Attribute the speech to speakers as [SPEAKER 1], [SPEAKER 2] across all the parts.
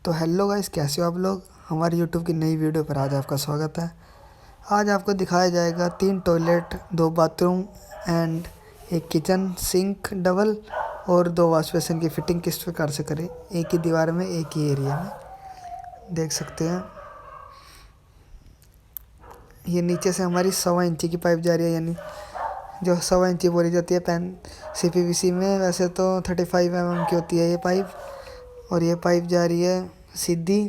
[SPEAKER 1] तो hello guys, कैसे हो आप लोग। हमारे यूट्यूब की नई वीडियो पर आज आपका स्वागत है। आज आपको दिखाया जाएगा 3 टॉयलेट, 2 बाथरूम एंड एक किचन सिंक डबल और 2 वॉश बेसिन की फिटिंग किस प्रकार से करें एक ही दीवार में, एक ही एरिया में। देख सकते हैं ये नीचे से हमारी 1.25 इंची की पाइप जा रही है, यानी जो 1.25 इंची बोली जाती है पैन CPVC में, वैसे तो 35 mm की होती है ये पाइप। और ये पाइप जा रही है सीधी।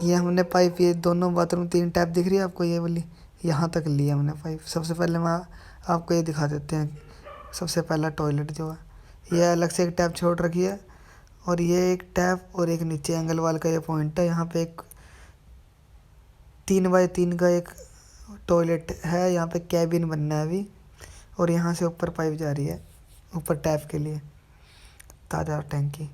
[SPEAKER 1] ये हमने पाइप, ये दोनों बाथरूम 3 टैप दिख रही है आपको, ये वाली यहाँ तक ली है हमने पाइप। सबसे पहले मैं आपको ये दिखा देते हैं। सबसे पहला टॉयलेट जो है, ये अलग से एक टैप छोड़ रखी है, और ये एक टैप और एक नीचे एंगल वाल का ये पॉइंट है। यहाँ पे एक 3x3 का एक टॉयलेट है, यहाँ पे कैबिन बनना है अभी। और यहाँ से ऊपर पाइप जा रही है ऊपर टैप के लिए, ताज़ा टैंकी।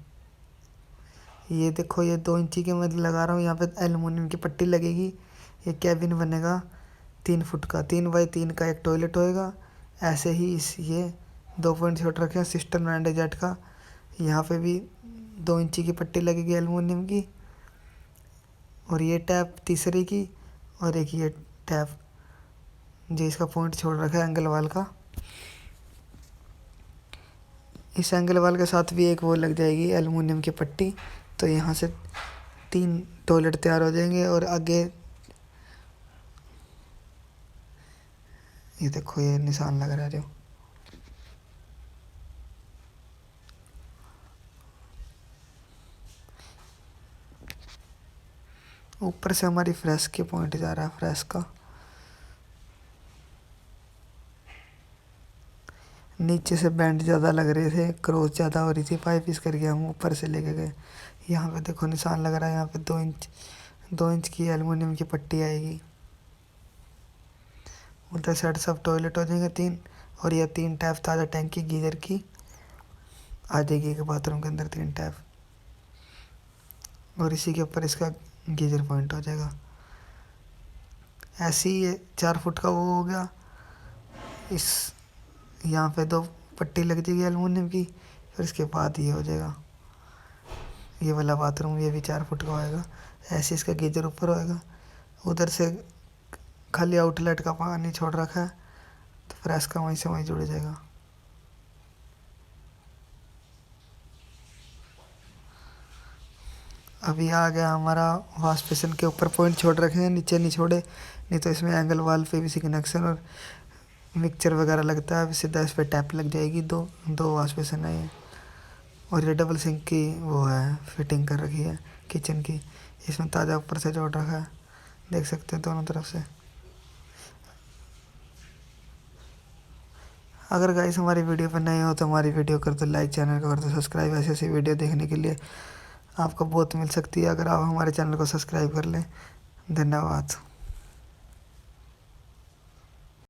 [SPEAKER 1] ये देखो, ये 2 इंची के मैं लगा रहा हूँ, यहाँ पे एल्युमिनियम की पट्टी लगेगी। ये कैबिन बनेगा 3 फुट का, 3x3 का एक टॉयलेट होएगा। ऐसे ही ये 2 पॉइंट छोड़ रखे हैं सिस्टम एंड जेट का। यहाँ पे भी 2 इंची की पट्टी लगेगी एल्युमिनियम की। और ये टैप तीसरी की, और एक ये टैप जो इसका पॉइंट छोड़ रखा है एंगल वाल का। इस एंगल वाल के साथ भी एक वो लग जाएगी एल्युमिनियम की पट्टी। तो यहाँ से 3 टॉयलेट तैयार हो जाएंगे। और आगे ये देखो, ये निशान लग रहा है जो, ऊपर से हमारी फ्रेश के पॉइंट जा रहा है, फ्रेश का। नीचे से बैंड ज़्यादा लग रहे थे, क्रॉस ज़्यादा हो रही थी पाइप, इस करके हम ऊपर से लेके गए। यहाँ पे देखो निशान लग रहा है, यहाँ पे 2 इंच की एल्युमिनियम की पट्टी आएगी। उधर साइड सब टॉयलेट हो जाएंगे 3। और ये 3 टैप ताज़ा टैंकी गीजर की आ जाएगी एक बाथरूम के अंदर, 3 टैप। और इसी के ऊपर इसका गीजर पॉइंट हो जाएगा। ऐसे ही ये 4 फुट का वो हो गया। इस यहाँ पे 2 पट्टी लग जाएगी एल्युमिनियम की। फिर इसके बाद ये हो जाएगा ये वाला बाथरूम, ये भी 4 फुट का होएगा। ऐसे इसका गीजर ऊपर होएगा। उधर से खाली आउटलेट का पानी छोड़ रखा है, तो फ्रेश का वहीं से वहीं जुड़ जाएगा। अभी आ गया हमारा वॉश बेसिन के ऊपर पॉइंट छोड़ रखे हैं, नीचे नहीं छोड़े, नहीं तो इसमें एंगल वाल PVC कनेक्शन और मिक्सचर वगैरह लगता है। अभी सीधा इस पर टैप लग जाएगी। दो वॉश बेसिन है ये। और ये डबल सिंक की वो है, फिटिंग कर रखी है किचन की। इसमें ताज़ा ऊपर से जोड़ रखा है, देख सकते हैं दोनों तरफ से। अगर गाइस हमारी वीडियो पर नए हो तो हमारी वीडियो कर दो लाइक, चैनल को कर दो सब्सक्राइब। ऐसे ऐसी वीडियो देखने के लिए आपको बहुत मिल सकती है अगर आप हमारे चैनल को सब्सक्राइब कर लें। धन्यवाद।